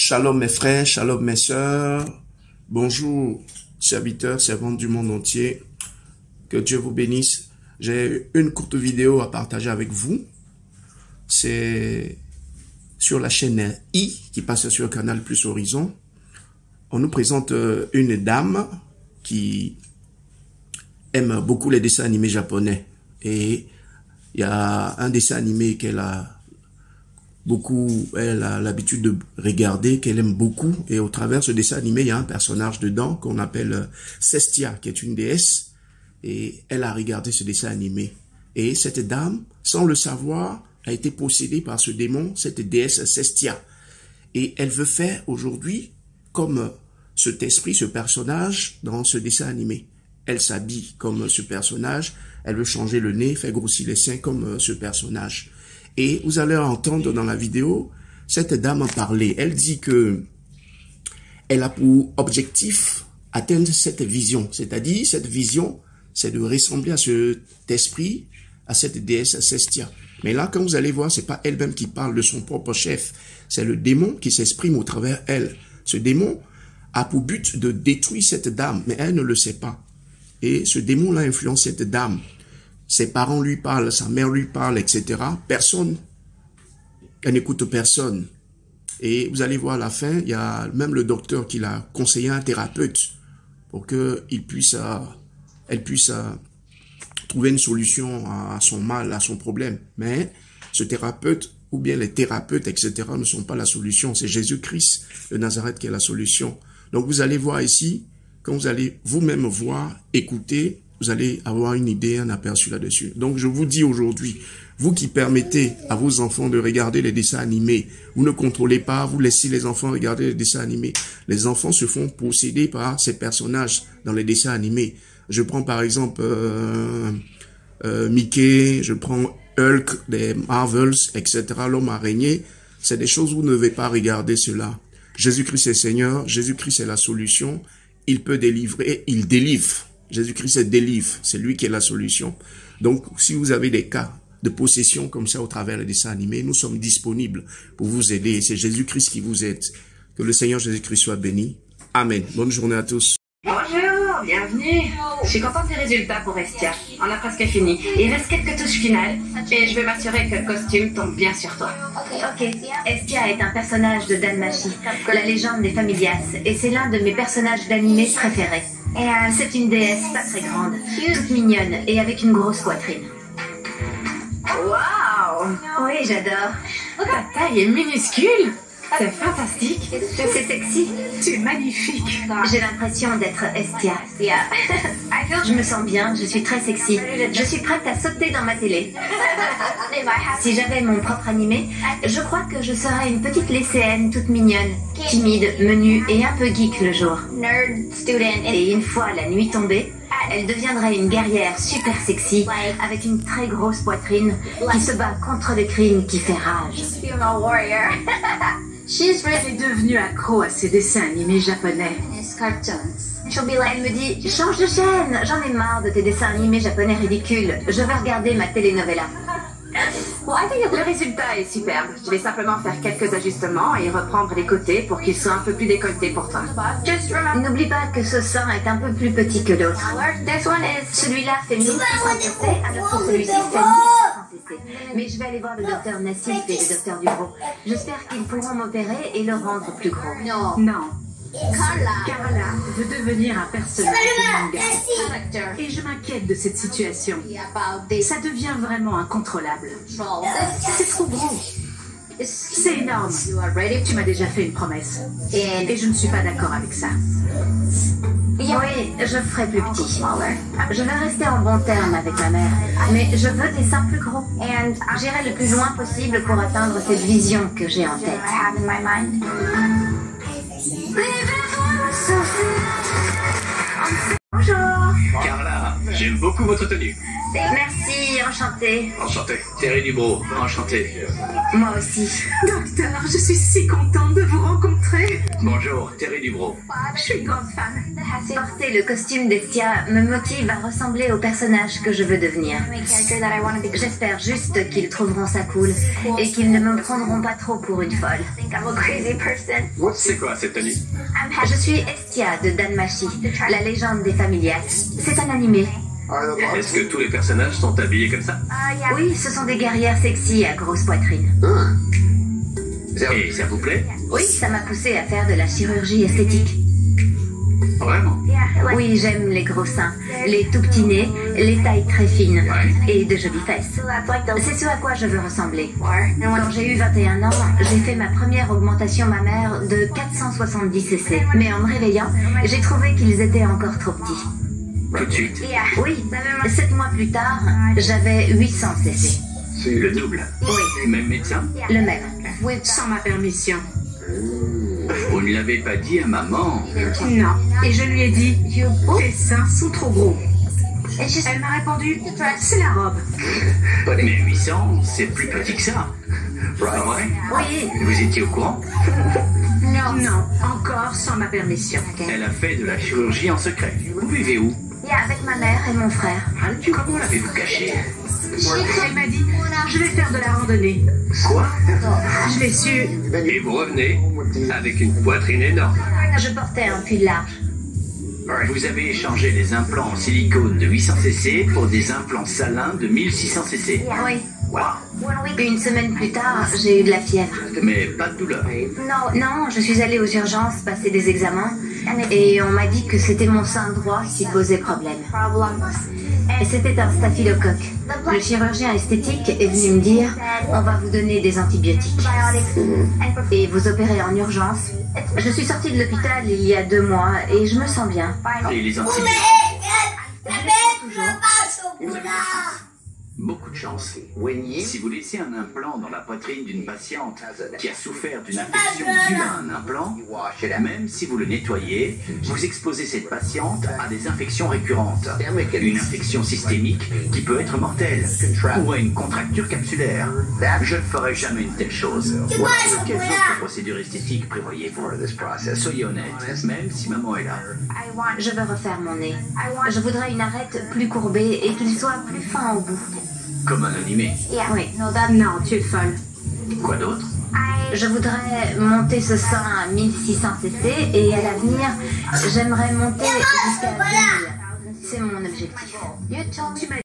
Shalom mes frères, shalom mes sœurs, bonjour serviteurs, servantes du monde entier, que Dieu vous bénisse. J'ai une courte vidéo à partager avec vous, c'est sur la chaîne I qui passe sur Canal Plus Horizon. On nous présente une dame qui aime beaucoup les dessins animés japonais et il y a un dessin animé qu'elle a l'habitude de regarder, qu'elle aime beaucoup, et au travers de ce dessin animé, il y a un personnage dedans qu'on appelle Cestia, qui est une déesse, et elle a regardé ce dessin animé. Et cette dame, sans le savoir, a été possédée par ce démon, cette déesse Cestia. Et elle veut faire aujourd'hui comme cet esprit, ce personnage dans ce dessin animé. Elle s'habille comme ce personnage, elle veut changer le nez, faire grossir les seins comme ce personnage. Et vous allez entendre dans la vidéo, cette dame parler. Elle dit que elle a pour objectif atteindre cette vision. C'est-à-dire, cette vision, c'est de ressembler à cet esprit, à cette déesse Cestia. Mais là, quand vous allez voir, c'est pas elle-même qui parle de son propre chef. C'est le démon qui s'exprime au travers elle. Ce démon a pour but de détruire cette dame, mais elle ne le sait pas. Et ce démon-là influence cette dame. Ses parents lui parlent, sa mère lui parle, etc. Personne, elle n'écoute personne. Et vous allez voir à la fin, il y a même le docteur qui l'a conseillé à un thérapeute pour qu'elle puisse trouver une solution à son mal, à son problème. Mais ce thérapeute, ou bien les thérapeutes, etc., ne sont pas la solution. C'est Jésus-Christ de Nazareth qui est la solution. Donc vous allez voir ici, quand vous allez vous-même voir, écouter, vous allez avoir une idée, un aperçu là-dessus. Donc, je vous dis aujourd'hui, vous qui permettez à vos enfants de regarder les dessins animés, vous ne contrôlez pas, vous laissez les enfants regarder les dessins animés. Les enfants se font posséder par ces personnages dans les dessins animés. Je prends par exemple Mickey, je prends Hulk, des Marvels, etc., l'homme araignée. C'est des choses où vous ne devez pas regarder cela. Jésus-Christ est Seigneur, Jésus-Christ est la solution. Il peut délivrer, il délivre. Jésus-Christ délivre, c'est lui qui est la solution. Donc, si vous avez des cas de possession comme ça au travers des dessins animés, nous sommes disponibles pour vous aider. C'est Jésus-Christ qui vous aide. Que le Seigneur Jésus-Christ soit béni. Amen. Bonne journée à tous. Bonjour, bienvenue. Je suis contente des résultats pour Estia. On a presque fini. Il reste quelques touches finales et je vais m'assurer que le costume tombe bien sur toi. Ok. Estia est un personnage de Danmachi, la légende des Familias, et c'est l'un de mes personnages d'animé préférés. C'est une déesse pas très grande, toute mignonne et avec une grosse poitrine. Waouh! Oui, j'adore. Ta taille est minuscule. C'est fantastique. C'est sexy. Tu es magnifique. J'ai l'impression d'être Estia. Je me sens bien, je suis très sexy. Je suis prête à sauter dans ma télé. Si j'avais mon propre animé, je crois que je serais une petite lycéenne toute mignonne, timide, menue et un peu geek le jour. Et une fois la nuit tombée, elle deviendrait une guerrière super sexy avec une très grosse poitrine qui se bat contre le crime qui fait rage. Elle est devenue accro à ces dessins animés japonais. Elle me dit, change de chaîne, j'en ai marre de tes dessins animés japonais ridicules, je vais regarder ma telenovela. Le résultat est superbe. Je vais simplement faire quelques ajustements et reprendre les côtés pour qu'ils soient un peu plus décolletés pour toi. N'oublie pas que ce sein est un peu plus petit que l'autre. Celui-là fait 1500 cc, alors que celui-ci fait 1500 cc. Mais je vais aller voir le docteur Nassif et le docteur Dubro. J'espère qu'ils pourront m'opérer et le rendre plus gros. Non. Carla veut devenir un personnage de manga. Et je m'inquiète de cette situation. Ça devient vraiment incontrôlable. C'est trop gros. C'est énorme. Tu m'as déjà fait une promesse. Et je ne suis pas d'accord avec ça. Oui, je ferai plus petit. Je vais rester en bon terme avec ma mère. Mais je veux des seins plus gros. J'irai le plus loin possible pour atteindre cette vision que j'ai en tête. Bonjour. Carla, j'aime beaucoup votre tenue. Merci, enchantée. Enchanté. Thierry Dubro, enchanté. Moi aussi. Docteur, je suis si contente de vous rencontrer. Bonjour, Terry Dubrow. Je suis une grande fan. Porter le costume d'Estia me motive à ressembler au personnage que je veux devenir. J'espère juste qu'ils trouveront ça cool et qu'ils ne me prendront pas trop pour une folle. C'est quoi cette tenue? Je suis Estia de Danmachi, la légende des familias. C'est un animé. Est-ce que tous les personnages sont habillés comme ça? Oui, ce sont des guerrières sexy à grosse poitrine. Et ça vous plaît? Oui, ça m'a poussé à faire de la chirurgie esthétique. Vraiment? Oui, j'aime les gros seins, les tout petits nez, les tailles très fines et de jolies fesses. C'est ce à quoi je veux ressembler. Quand j'ai eu 21 ans, j'ai fait ma première augmentation mammaire de 470 cc. Mais en me réveillant, j'ai trouvé qu'ils étaient encore trop petits. Tout de suite? Oui, 7 mois plus tard, j'avais 800 cc. Le double? Oui, Même médecin? le même. Sans ma permission. Vous ne l'avez pas dit à maman? Non. Et je lui ai dit, tes seins sont trop gros. Elle m'a répondu, c'est la robe. Mais 800, c'est plus petit que ça. Pas vrai? Oui, Vous étiez au courant? Non, encore sans ma permission. Elle a fait de la chirurgie en secret. Vous vivez où? avec ma mère et mon frère. Comment l'avez-vous caché? Elle m'a dit, je vais faire de la randonnée. Quoi? Je l'ai su. Et vous revenez avec une poitrine énorme. Je portais un pull large. Vous avez échangé les implants en silicone de 800 cc pour des implants salins de 1600 cc. Oui. Wow. Une semaine plus tard, j'ai eu de la fièvre. Mais pas de douleur. Non, je suis allée aux urgences passer des examens et on m'a dit que c'était mon sein droit qui posait problème. Et c'était un staphylocoque. Le chirurgien esthétique est venu me dire « On va vous donner des antibiotiques et vous opérer en urgence ». Je suis sortie de l'hôpital il y a 2 mois et je me sens bien. Et les antibiotiques? Toujours. Beaucoup de chance. Si vous laissez un implant dans la poitrine d'une patiente qui a souffert d'une infection due à un implant, même si vous le nettoyez, vous exposez cette patiente à des infections récurrentes. Une infection systémique qui peut être mortelle, ou à une contracture capsulaire. Je ne ferai jamais une telle chose. Quelles autres procédures esthétiques prévoyez-vous? Soyez honnête, même si maman est là. Je veux refaire mon nez. Je voudrais une arête plus courbée et qu'il soit plus fin au bout. Comme un animé. Oui. Non, tu es folle. Quoi d'autre? Je voudrais monter ce sein à 1600 cc et à l'avenir, j'aimerais monter jusqu'à 2000. C'est mon objectif.